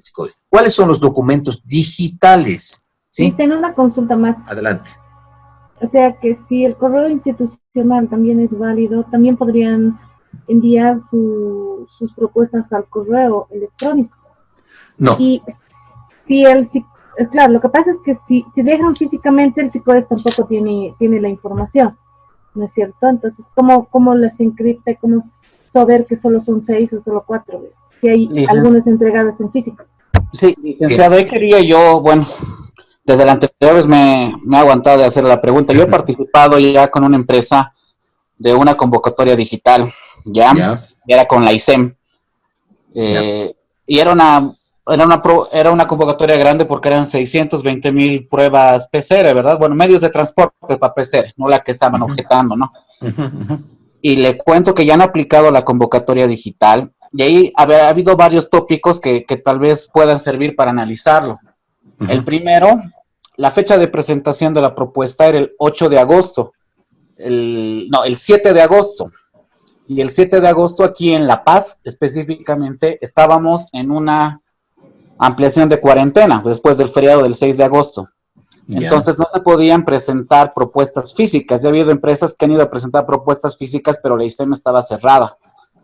SICOES. ¿Cuáles son los documentos digitales? ¿Sí? Dicen una consulta más. Adelante. O sea que si el correo institucional también es válido, también podrían enviar sus propuestas al correo electrónico. No. Y si claro, lo que pasa es que si dejan físicamente, el SICOES tampoco tiene la información. ¿no es cierto? Entonces, ¿cómo les encripta? ¿Cómo saber que solo son 6 o solo 4? Que hay algunas entregadas en físico. Sí, licenciado, ahí quería yo, bueno, desde la anterior vez me he aguantado de hacer la pregunta. Yo he participado ya con una empresa de una convocatoria digital, ya. Era con la ISEM, y era una convocatoria grande porque eran 620,000 pruebas PCR, ¿verdad? Bueno, medios de transporte para PCR, no la que estaban objetando, ¿no? Y le cuento que ya han aplicado la convocatoria digital, y ahí ha habido varios tópicos que tal vez puedan servir para analizarlo. El primero, la fecha de presentación de la propuesta era el 8 de agosto, el 7 de agosto. Y el 7 de agosto aquí en La Paz, específicamente, estábamos en una ampliación de cuarentena después del feriado del 6 de agosto. Entonces no se podían presentar propuestas físicas. Ya ha habido empresas que han ido a presentar propuestas físicas, pero la ISEM estaba cerrada.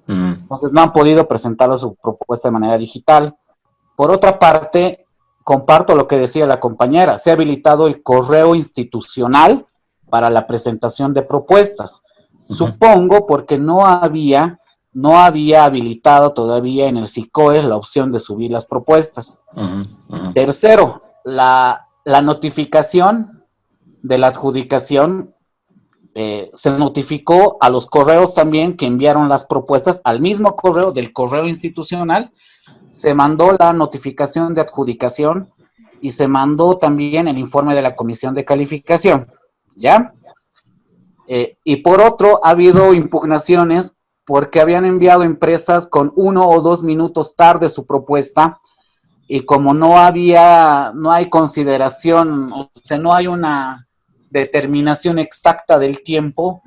Entonces no han podido presentar su propuesta de manera digital. Por otra parte, comparto lo que decía la compañera. Se ha habilitado el correo institucional para la presentación de propuestas. Supongo porque no había habilitado todavía en el SICOE la opción de subir las propuestas. Tercero, la notificación de la adjudicación se notificó a los correos también que enviaron las propuestas, al mismo correo del correo institucional, se mandó la notificación de adjudicación y se mandó también el informe de la comisión de calificación, ¿ya? Y por otro, ha habido impugnaciones porque habían enviado empresas con 1 o 2 minutos tarde su propuesta, y como no hay consideración, o sea, no hay una determinación exacta del tiempo,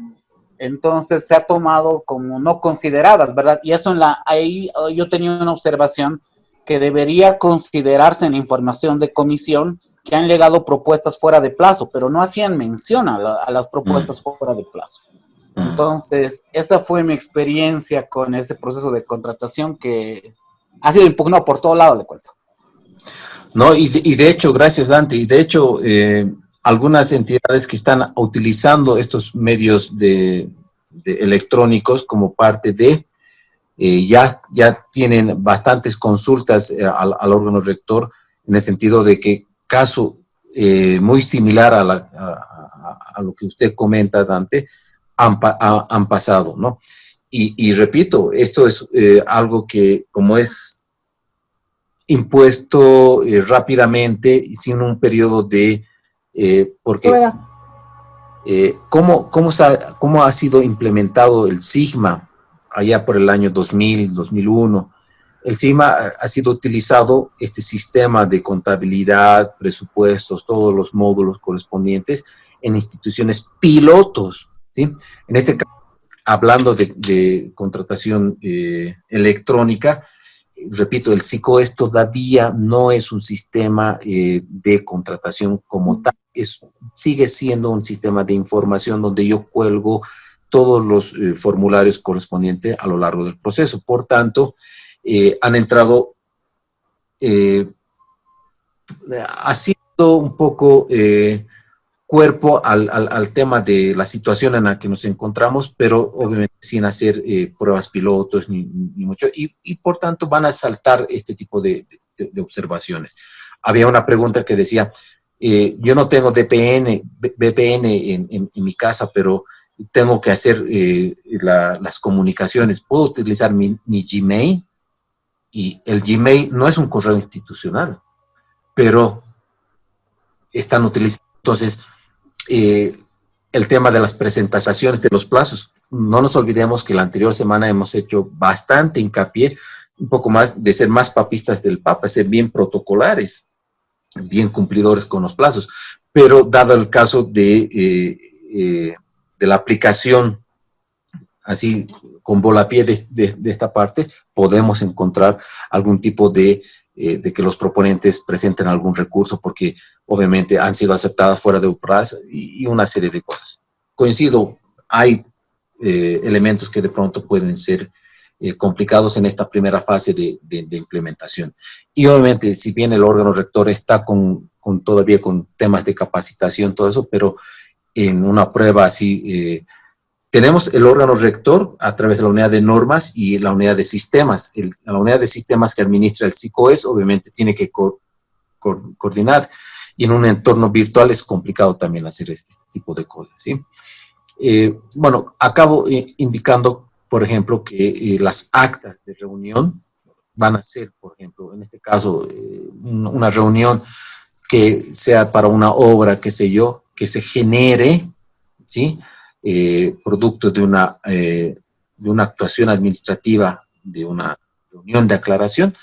entonces se ha tomado como no consideradas, ¿verdad? Y eso ahí yo tenía una observación que debería considerarse en la información de comisión, que han llegado propuestas fuera de plazo, pero no hacían mención a las propuestas fuera de plazo. Entonces, esa fue mi experiencia con ese proceso de contratación que ha sido impugnado por todo lado, le cuento. No, y de hecho, gracias Dante, y de hecho, algunas entidades que están utilizando estos medios de electrónicos como parte de, ya tienen bastantes consultas al órgano rector, en el sentido de que caso muy similar a lo que usted comenta, Dante, han pasado, ¿no? Y repito, esto es algo que como es impuesto rápidamente y sin un periodo de... porque ¿cómo ha sido implementado el SIGMA allá por el año 2000, 2001? El SIGMA ha sido utilizado, este sistema de contabilidad, presupuestos, todos los módulos correspondientes en instituciones pilotos, ¿sí? En este caso, hablando de contratación electrónica, repito, el SICOE todavía no es un sistema de contratación como tal, sigue siendo un sistema de información donde yo cuelgo todos los formularios correspondientes a lo largo del proceso. Por tanto, han entrado haciendo un poco cuerpo al tema de la situación en la que nos encontramos, pero obviamente sin hacer pruebas pilotos ni mucho, y por tanto van a saltar este tipo de observaciones. Había una pregunta que decía, yo no tengo VPN en mi casa, pero tengo que hacer las comunicaciones. ¿Puedo utilizar mi Gmail? Y el Gmail no es un correo institucional, pero están utilizando. Entonces, el tema de las presentaciones, de los plazos. No nos olvidemos que la anterior semana hemos hecho bastante hincapié, un poco más, de ser más papistas del Papa, ser bien protocolares, bien cumplidores con los plazos. Pero dado el caso de la aplicación, así con volapié de esta parte, podemos encontrar algún tipo de que los proponentes presenten algún recurso, porque obviamente han sido aceptadas fuera de UPRAS y una serie de cosas. Coincido, hay elementos que de pronto pueden ser complicados en esta primera fase de implementación. Y obviamente, si bien el órgano rector está todavía con temas de capacitación, todo eso, pero en una prueba así tenemos el órgano rector a través de la unidad de normas y la unidad de sistemas. La unidad de sistemas que administra el SICOES obviamente tiene que coordinar, y en un entorno virtual es complicado también hacer este tipo de cosas, ¿sí? Bueno, acabo indicando, por ejemplo, que las actas de reunión van a ser, por ejemplo, en este caso, una reunión que sea para una obra, qué sé yo, que se genere, ¿sí? Producto de una actuación administrativa, de una reunión de aclaración,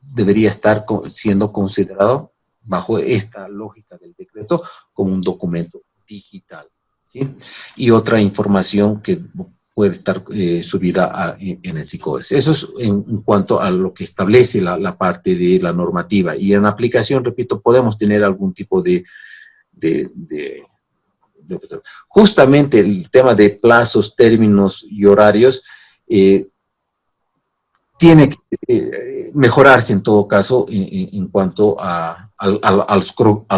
debería estar siendo considerado bajo esta lógica del decreto como un documento digital, ¿sí? Y otra información que puede estar subida en el SICOES. Eso es en cuanto a lo que establece la parte de la normativa. Y en aplicación, repito, podemos tener algún tipo de justamente el tema de plazos, términos y horarios tiene que mejorarse en todo caso en cuanto a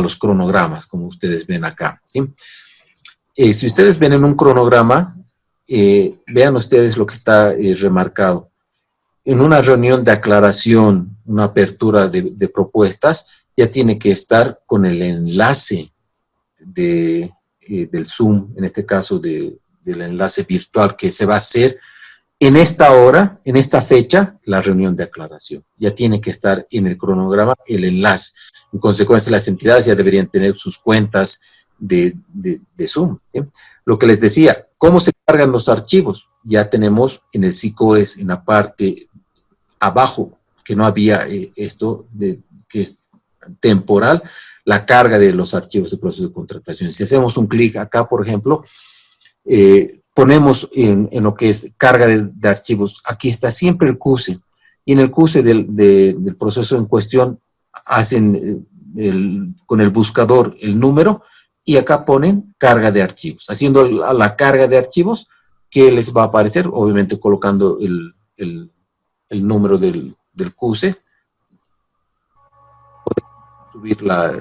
los cronogramas, como ustedes ven acá, ¿sí? Si ustedes ven en un cronograma, vean ustedes lo que está remarcado. En una reunión de aclaración, una apertura de propuestas, ya tiene que estar con el enlace del Zoom, en este caso del enlace virtual que se va a hacer en esta hora, en esta fecha, la reunión de aclaración. Ya tiene que estar en el cronograma el enlace. En consecuencia, las entidades ya deberían tener sus cuentas de Zoom, ¿sí? Lo que les decía, ¿cómo se cargan los archivos? Ya tenemos en el SICOES, en la parte abajo, que no había esto que es temporal, la carga de los archivos de proceso de contratación. Si hacemos un clic acá, por ejemplo, ponemos en lo que es carga de archivos, aquí está siempre el CUSE, y en el CUSE del proceso en cuestión hacen con el buscador el número, y acá ponen carga de archivos. Haciendo la carga de archivos, ¿qué les va a aparecer? Obviamente colocando el número del CUSE, subir la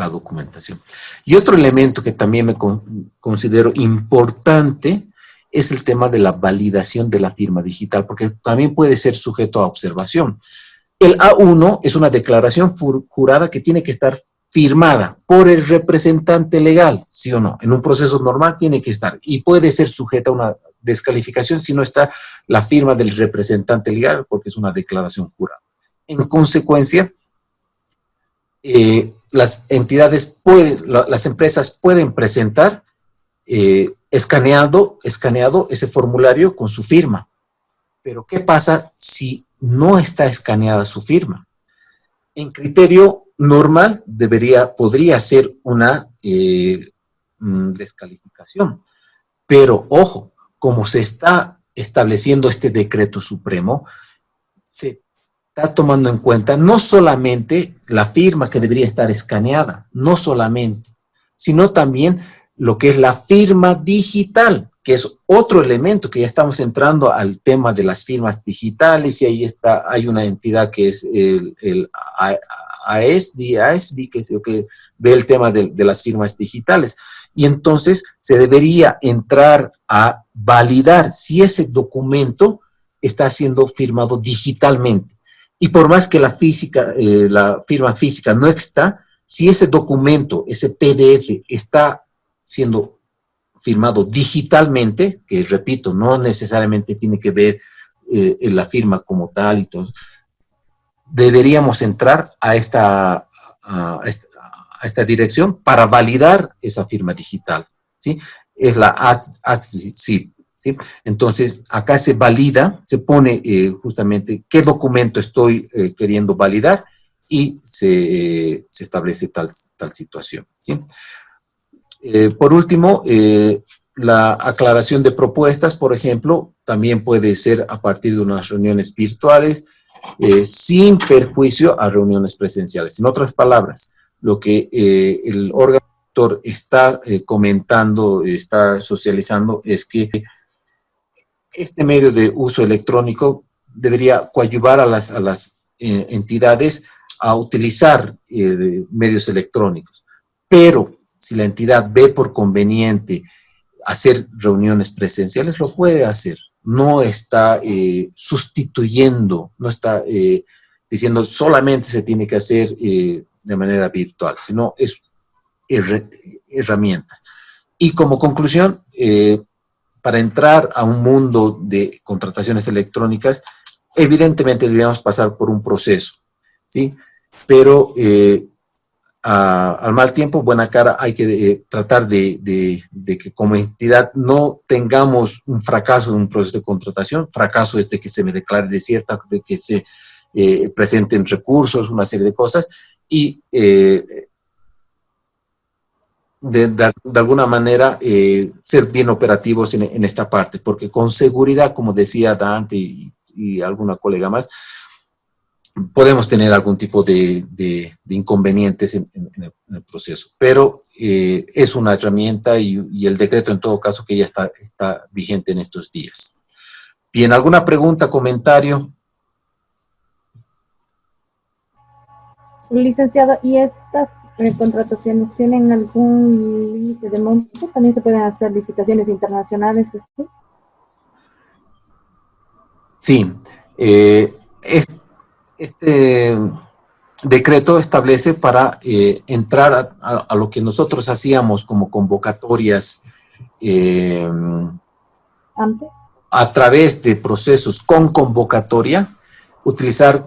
documentación. Y otro elemento que también me considero importante es el tema de la validación de la firma digital, porque también puede ser sujeto a observación. El A1 es una declaración jurada que tiene que estar firmada por el representante legal, ¿sí o no? En un proceso normal tiene que estar, y puede ser sujeta a una descalificación si no está la firma del representante legal, porque es una declaración jurada. En consecuencia, las entidades las empresas pueden presentar escaneado ese formulario con su firma. Pero ¿qué pasa si no está escaneada su firma? En criterio normal podría ser una descalificación. Pero ojo, como se está estableciendo este decreto supremo, se está tomando en cuenta no solamente la firma que debería estar escaneada, no solamente, sino también lo que es la firma digital, que es otro elemento que ya estamos entrando al tema de las firmas digitales, y ahí hay una entidad que es el AESB, que ve el tema de las firmas digitales. Y entonces se debería entrar a validar si ese documento está siendo firmado digitalmente. Y por más que la firma física no está, si ese documento, ese PDF, está siendo firmado digitalmente, que repito, no necesariamente tiene que ver la firma como tal y todo, deberíamos entrar a esta dirección para validar esa firma digital, ¿sí? Es la ASCIP, ¿sí? Entonces, acá se valida, se pone justamente qué documento estoy queriendo validar, y se establece tal situación, ¿sí? Por último, la aclaración de propuestas, por ejemplo, también puede ser a partir de unas reuniones virtuales, sin perjuicio a reuniones presenciales. En otras palabras, lo que el órgano rector está comentando, está socializando, es que este medio de uso electrónico debería coadyuvar a las entidades a utilizar medios electrónicos. Pero si la entidad ve por conveniente hacer reuniones presenciales, lo puede hacer. No está sustituyendo, no está diciendo solamente se tiene que hacer de manera virtual, sino es herramientas. Y como conclusión, para entrar a un mundo de contrataciones electrónicas, evidentemente deberíamos pasar por un proceso, ¿sí? Pero al mal tiempo, buena cara, hay que tratar de que como entidad no tengamos un fracaso en un proceso de contratación. Fracaso es de que se me declare desierta, de que se presenten recursos, una serie de cosas, y de alguna manera ser bien operativos en esta parte, porque con seguridad, como decía Dante y alguna colega más, podemos tener algún tipo de inconvenientes en el proceso, pero es una herramienta y el decreto en todo caso que ya está vigente en estos días. Bien, ¿alguna pregunta, comentario? Licenciado, ¿y estas contrataciones tienen algún límite de monto? ¿También se pueden hacer licitaciones internacionales? Sí, este decreto establece para entrar a lo que nosotros hacíamos como convocatorias a través de procesos con convocatoria, utilizar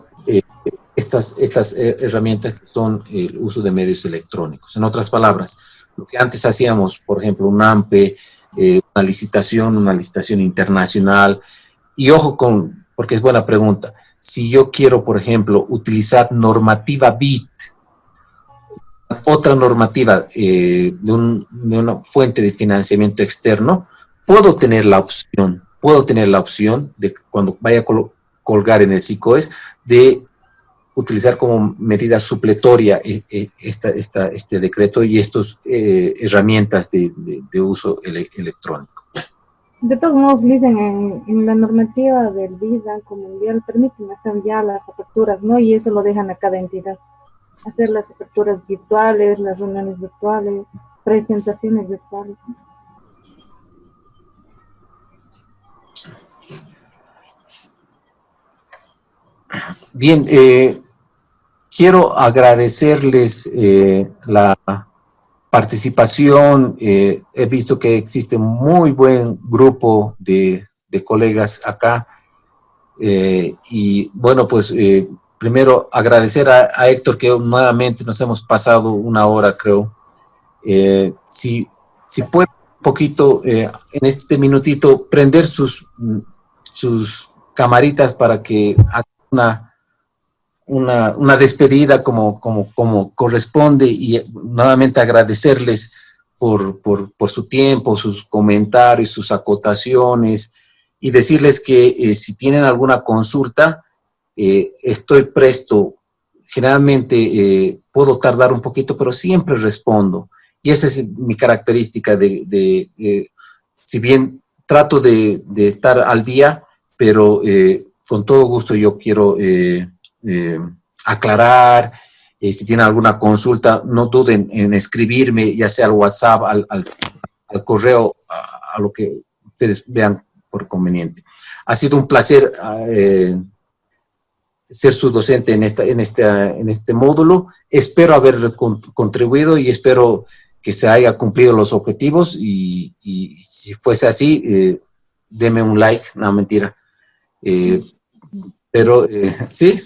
estas herramientas que son el uso de medios electrónicos. En otras palabras, lo que antes hacíamos, por ejemplo, un AMPE, una licitación internacional, y ojo porque es buena pregunta, si yo quiero, por ejemplo, utilizar normativa BIT, otra normativa de una fuente de financiamiento externo, puedo tener la opción de cuando vaya a colgar en el SICOES, de utilizar como medida supletoria este decreto y estas herramientas de uso electrónico. De todos modos, dicen en la normativa del Banco Mundial permiten hacer ya las aperturas, ¿no? Y eso lo dejan a cada entidad. Hacer las aperturas virtuales, las reuniones virtuales, presentaciones virtuales. Bien, quiero agradecerles la participación. He visto que existe un muy buen grupo de colegas acá. Y bueno, pues primero agradecer a Héctor, que nuevamente nos hemos pasado una hora, creo. Si puede un poquito, en este minutito, prender sus camaritas para que haga una despedida como corresponde, y nuevamente agradecerles por su tiempo, sus comentarios, sus acotaciones, y decirles que si tienen alguna consulta, estoy presto. Generalmente puedo tardar un poquito, pero siempre respondo. Y esa es mi característica si bien trato de estar al día, pero con todo gusto yo quiero aclarar. Si tienen alguna consulta, no duden en escribirme, ya sea al WhatsApp, al correo, a lo que ustedes vean por conveniente. Ha sido un placer ser su docente en este módulo. Espero haber contribuido y espero que se haya cumplido los objetivos, y si fuese así, deme un like, no, mentira. Pero, ¿sí?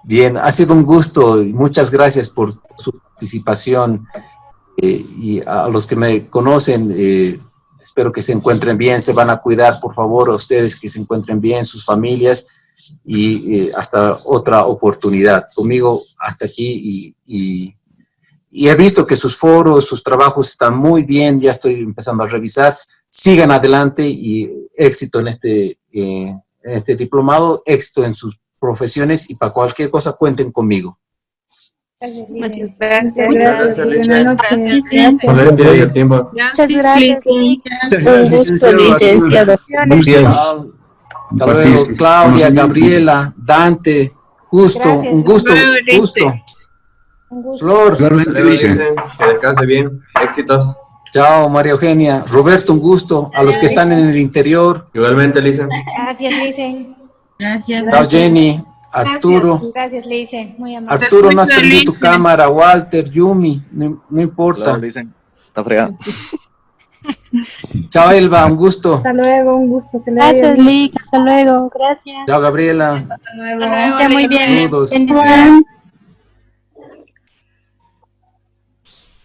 Bien, ha sido un gusto y muchas gracias por su participación. Y a los que me conocen, espero que se encuentren bien, se van a cuidar, por favor, a ustedes que se encuentren bien, sus familias, y hasta otra oportunidad. Conmigo hasta aquí, y he visto que sus foros, sus trabajos están muy bien, ya estoy empezando a revisar. Sigan adelante y éxito en este diplomado, éxito en sus profesiones, y para cualquier cosa cuenten conmigo. Muchas gracias. Muchas gracias. Muchas gracias. Licenciado. Hasta luego, Claudia, Gabriela, Dante, Justo, Gracias. un gusto. Un gusto. Flor. Igualmente, Licen. Que descanse bien. Éxitos. Chao, María Eugenia. Roberto, un gusto. A los que están en el interior. Igualmente, Licen. Gracias, Licen. Gracias. Chao, Jenny. Arturo. Gracias, Licen. Muy amable. Arturo, no has prendido tu cámara. Walter, Yumi. No importa. Claro, dicen. Está fregado. Chao, Elba. Un gusto. Hasta luego, un gusto. Que le vaya Gracias, bien. Lick. Hasta luego. Gracias. Chao, Gabriela. Hasta luego. Que esté muy bien. Saludos. Bendiciones.